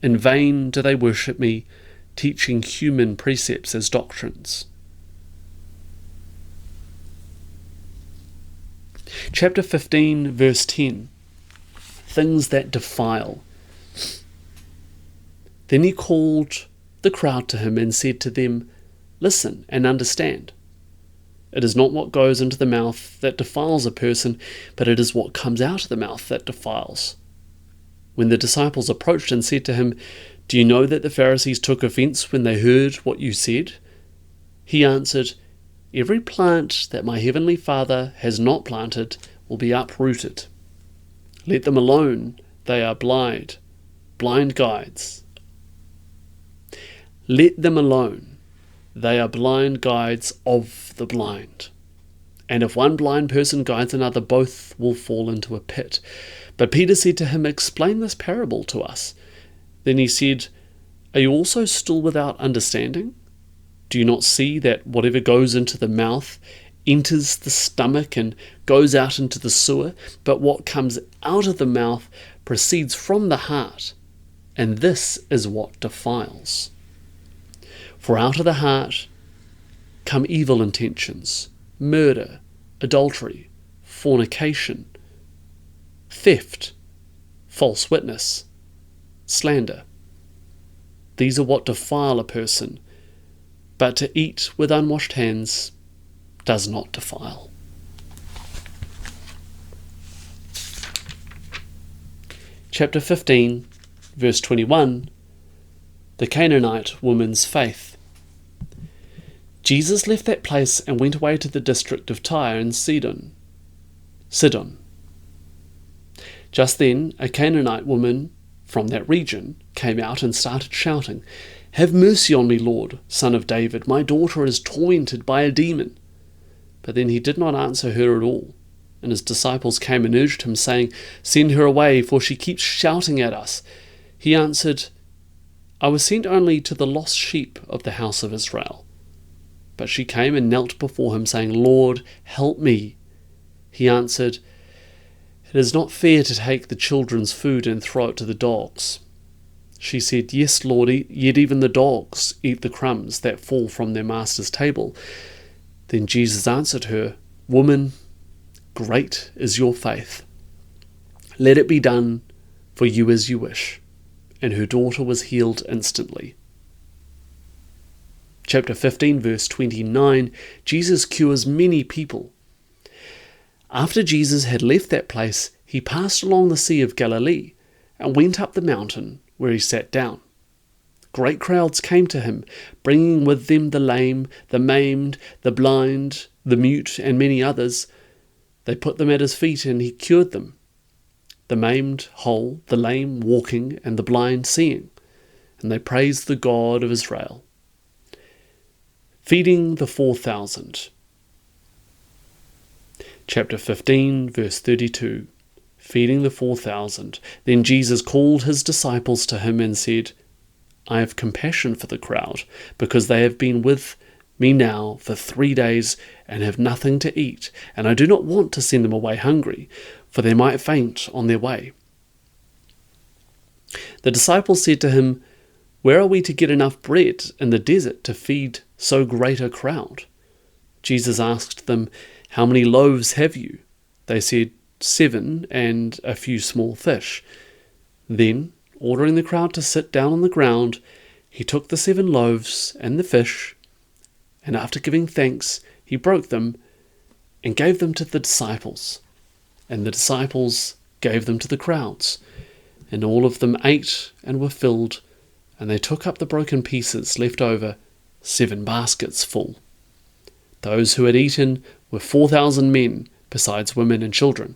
A: In vain do they worship me, teaching human precepts as doctrines.'" Chapter 15, verse 10. Things that defile. Then he called the crowd to him and said to them, "Listen and understand. It is not what goes into the mouth that defiles a person, but it is what comes out of the mouth that defiles." When the disciples approached and said to him, "Do you know that the Pharisees took offense when they heard what you said?" He answered, "Every plant that my heavenly Father has not planted will be uprooted. Let them alone, they are blind guides. Let them alone, they are blind guides of the blind. And if one blind person guides another, both will fall into a pit." But Peter said to him, "Explain this parable to us." Then he said, "Are you also still without understanding? Do you not see that whatever goes into the mouth enters the stomach and goes out into the sewer? But what comes out of the mouth proceeds from the heart, and this is what defiles. For out of the heart come evil intentions, murder, adultery, fornication, theft, false witness, slander. These are what defile a person, but to eat with unwashed hands does not defile." Chapter 15, verse 21, the Canaanite woman's faith. Jesus left that place and went away to the district of Tyre and Sidon. Just then, a Canaanite woman from that region came out and started shouting, "Have mercy on me, Lord, Son of David. My daughter is tormented by a demon." But then he did not answer her at all. And his disciples came and urged him, saying, "Send her away, for she keeps shouting at us." He answered, "I was sent only to the lost sheep of the house of Israel." But she came and knelt before him, saying, "Lord, help me." He answered, "It is not fair to take the children's food and throw it to the dogs." She said, "Yes, Lord, yet even the dogs eat the crumbs that fall from their master's table." Then Jesus answered her, "Woman, great is your faith. Let it be done for you as you wish." And her daughter was healed instantly. Chapter 15, verse 29, Jesus cures many people. After Jesus had left that place, he passed along the Sea of Galilee and went up the mountain where he sat down. Great crowds came to him, bringing with them the lame, the maimed, the blind, the mute, and many others. They put them at his feet, and he cured them. The maimed whole, the lame walking, and the blind seeing. And they praised the God of Israel. Feeding the 4,000. Chapter 15, verse 32. Feeding the 4,000. Then Jesus called his disciples to him and said, "I have compassion for the crowd, because they have been with me now for 3 days and have nothing to eat, and I do not want to send them away hungry, for they might faint on their way." The disciples said to him, "Where are we to get enough bread in the desert to feed so great a crowd?" Jesus asked them, "How many loaves have you?" They said, 7, and a few small fish. Then, ordering the crowd to sit down on the ground, he took the 7 loaves and the fish, and after giving thanks, he broke them and gave them to the disciples, and the disciples gave them to the crowds, and all of them ate and were filled, and they took up the broken pieces left over, 7 baskets full. Those who had eaten were 4,000 men, besides women and children.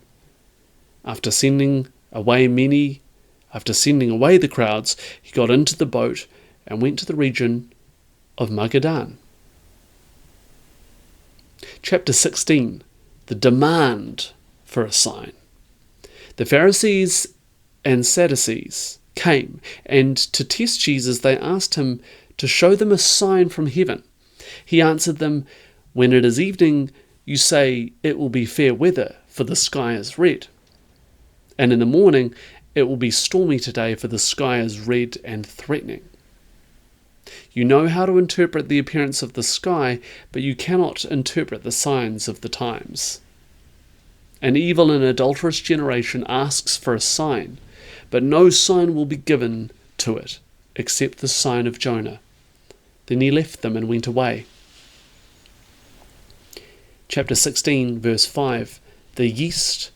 A: After sending away the crowds, he got into the boat and went to the region of Magadan. Chapter 16. The demand for a sign. The Pharisees and Sadducees came, and to test Jesus they asked him to show them a sign from heaven. He answered them, "When it is evening, you say it will be fair weather, for the sky is red. And in the morning, it will be stormy today, for the sky is red and threatening. You know how to interpret the appearance of the sky, but you cannot interpret the signs of the times. An evil and adulterous generation asks for a sign, but no sign will be given to it, except the sign of Jonah." Then he left them and went away. Chapter 16, verse 5. The yeast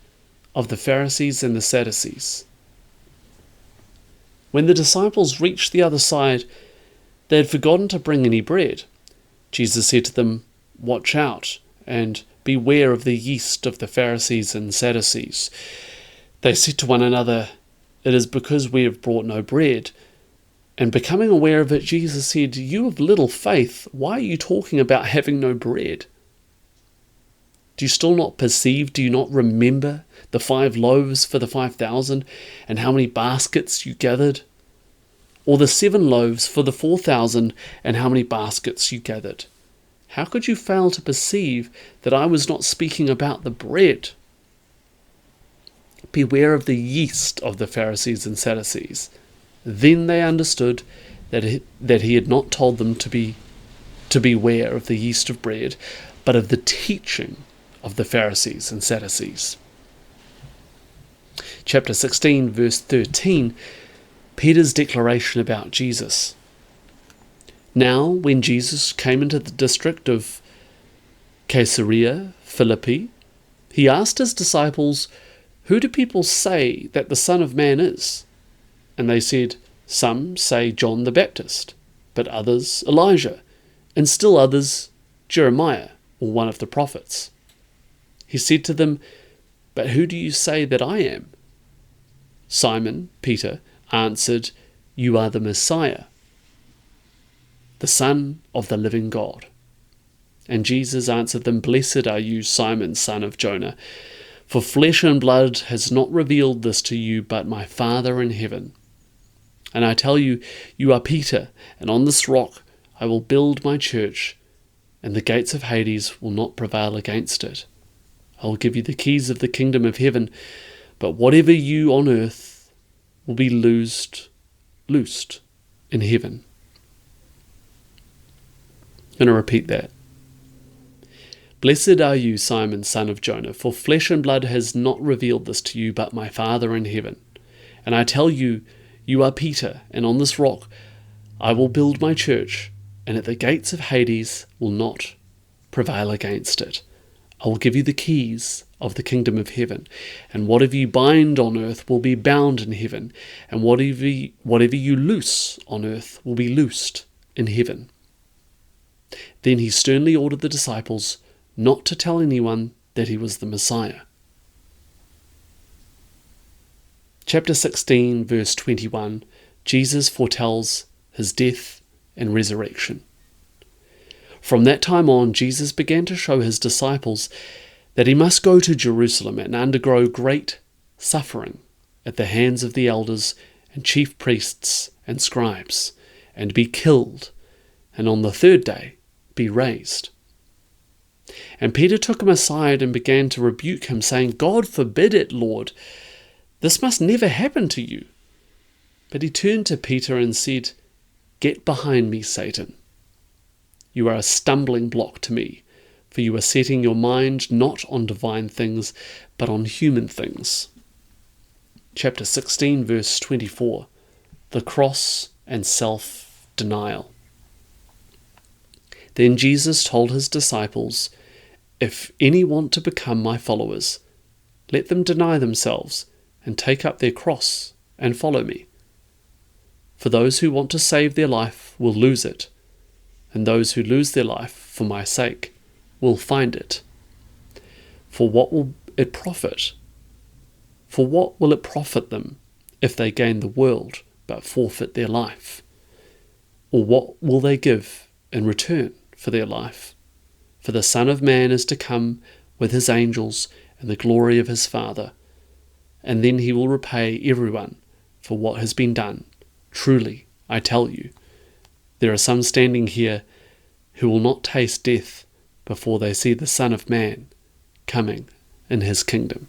A: of the Pharisees and the Sadducees. When the disciples reached the other side, they had forgotten to bring any bread. Jesus said to them, "Watch out, and beware of the yeast of the Pharisees and Sadducees." They said to one another, "It is because we have brought no bread." And becoming aware of it, Jesus said, "You of little faith, why are you talking about having no bread? Do you still not perceive? Do you not remember the 5 loaves for the 5,000, and how many baskets you gathered? Or the 7 loaves for the 4,000, and how many baskets you gathered? How could you fail to perceive that I was not speaking about the bread? Beware of the yeast of the Pharisees and Sadducees." Then they understood that he had not told them to beware of the yeast of bread, but of the teaching of the Pharisees and Sadducees. Chapter 16, verse 13, Peter's declaration about Jesus. Now, when Jesus came into the district of Caesarea Philippi, he asked his disciples, "Who do people say that the Son of Man is?" And they said, "Some say John the Baptist, but others Elijah, and still others Jeremiah, or one of the prophets." He said to them, "But who do you say that I am?" Simon Peter answered, "You are the Messiah, the Son of the living God." And Jesus answered them, "Blessed are you, Simon, son of Jonah, For flesh and blood has not revealed this to you, but my Father in heaven. And I tell you, you are Peter, and on this rock I will build my church, and the gates of Hades will not prevail against it. I will give you the keys of the kingdom of heaven, but whatever you on earth will be loosed in heaven. I'm going to repeat that. Blessed are you, Simon, son of Jonah, for flesh and blood has not revealed this to you, but my Father in heaven. And I tell you, you are Peter, and on this rock I will build my church, and at the gates of Hades will not prevail against it. I will give you the keys of the kingdom of heaven, and whatever you bind on earth will be bound in heaven, and whatever you loose on earth will be loosed in heaven. Then he sternly ordered the disciples not to tell anyone that he was the Messiah. Chapter 16, verse 21, Jesus foretells his death and resurrection. From that time on, Jesus began to show his disciples that he must go to Jerusalem and undergo great suffering at the hands of the elders and chief priests and scribes, and be killed, and on the third day be raised. And Peter took him aside and began to rebuke him, saying, God forbid it, Lord. This must never happen to you. But he turned to Peter and said, Get behind me, Satan. You are a stumbling block to me, for you are setting your mind not on divine things, but on human things. Chapter 16, verse 24, the cross and self-denial. Then Jesus told his disciples, If any want to become my followers, let them deny themselves and take up their cross and follow me. For those who want to save their life will lose it, and those who lose their life for my sake will find it. For what will it profit? For what will it profit them if they gain the world but forfeit their life? Or what will they give in return for their life? For the Son of Man is to come with his angels in the glory of his Father, and then he will repay everyone for what has been done. Truly, I tell you, there are some standing here who will not taste death before they see the Son of Man coming in his kingdom.